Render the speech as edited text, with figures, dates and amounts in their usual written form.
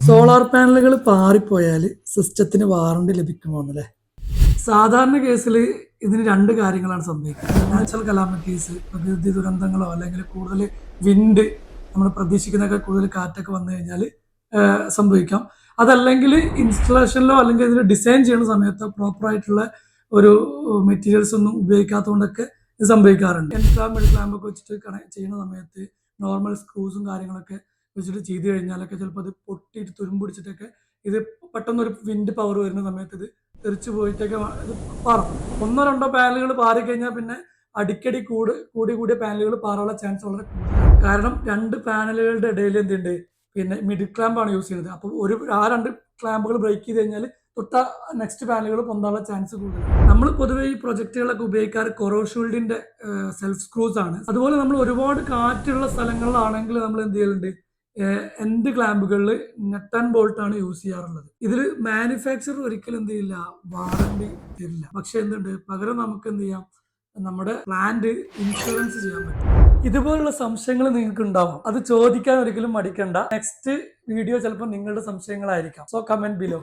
Solar പാനലുകൾ പാറിപ്പോയാൽ സിസ്റ്റത്തിന് warranty ലഭിക്കുമോ എന്നല്ലേ? സാധാരണ കേസിൽ ഇതിന് രണ്ട് കാര്യങ്ങളാണ് സംഭവിക്കുക. നാച്ചുറൽ കലാമിറ്റീസ്, പ്രകൃതി ദുരന്തങ്ങളോ അല്ലെങ്കിൽ കൂടുതൽ വിൻഡ്, നമ്മൾ പ്രതീക്ഷിക്കുന്നതൊക്കെ കൂടുതൽ കാറ്റൊക്കെ വന്നു കഴിഞ്ഞാൽ സംഭവിക്കാം. അതല്ലെങ്കിൽ ഇൻസ്റ്റലേഷനിലോ അല്ലെങ്കിൽ ഇതിന് ഡിസൈൻ ചെയ്യുന്ന സമയത്തോ പ്രോപ്പറായിട്ടുള്ള ഒരു മെറ്റീരിയൽസ് ഒന്നും ഉപയോഗിക്കാത്തതുകൊണ്ടൊക്കെ ഇത് സംഭവിക്കാറുണ്ട്. മിഡിൽ ക്ലാമ്പൊക്കെ വെച്ചിട്ട് ചെയ്യുന്ന സമയത്ത് നോർമൽ സ്ക്രൂസും കാര്യങ്ങളൊക്കെ വെച്ചിട്ട് ചെയ്ത് കഴിഞ്ഞാലൊക്കെ ചിലപ്പോൾ അത് പൊട്ടിയിട്ട് തുരുമ്പിടിച്ചിട്ടൊക്കെ ഇത് പെട്ടെന്നൊരു വിൻഡ് പവർ വരുന്ന സമയത്ത് ഇത് തെറിച്ച് പോയിട്ടൊക്കെ ഇത് പാറും. ഒന്നോ രണ്ടോ പാനലുകൾ പാറിക്കഴിഞ്ഞാൽ പിന്നെ അടിക്കടി കൂടിയ പാനലുകൾ പാറാനുള്ള ചാൻസ് വളരെ കൂടുതലാണ്. കാരണം രണ്ട് പാനലുകളുടെ ഇടയിൽ എന്തുണ്ട്, പിന്നെ മിഡിൽ ക്ലാമ്പാണ് യൂസ് ചെയ്യുന്നത്. അപ്പോൾ ആ രണ്ട് ക്ലാമ്പുകൾ ബ്രേക്ക് ചെയ്ത് കഴിഞ്ഞാൽ തൊട്ട നെക്സ്റ്റ് പാനലുകൾ പൊന്താനുള്ള ചാൻസ് കൂടുതലാണ്. നമ്മൾ പൊതുവെ ഈ പ്രൊജക്റ്റുകളൊക്കെ ഉപയോഗിക്കാറ് കൊറോഷീൽഡിന്റെ സെൽഫ് സ്ക്രൂസ് ആണ്. അതുപോലെ നമ്മൾ ഒരുപാട് കാറ്റുള്ള സ്ഥലങ്ങളിലാണെങ്കിൽ നമ്മൾ എന്ത് ചെയ്യലുണ്ട്, എൻഡ് ക്ലാമ്പുകളിൽ നട്ട് ആൻഡ് ബോൾട്ട് ആണ് യൂസ് ചെയ്യാറുള്ളത്. ഇതിൽ മാനുഫാക്ചറർ ഒരിക്കലും എന്ത് ചെയ്യില്ല, വാറണ്ടി തരില്ല. പക്ഷെ എന്തുണ്ട്, പകരം നമുക്ക് എന്ത് ചെയ്യാം, നമ്മുടെ പ്ലാന്റ് ഇൻഷുറൻസ് ചെയ്യാൻ പറ്റും. ഇതുപോലുള്ള സംശയങ്ങൾ നിങ്ങൾക്ക് ഉണ്ടാവും, അത് ചോദിക്കാൻ ഒരിക്കലും മടിക്കണ്ട. നെക്സ്റ്റ് വീഡിയോ ചിലപ്പോൾ നിങ്ങളുടെ സംശയങ്ങളായിരിക്കാം. So comment below.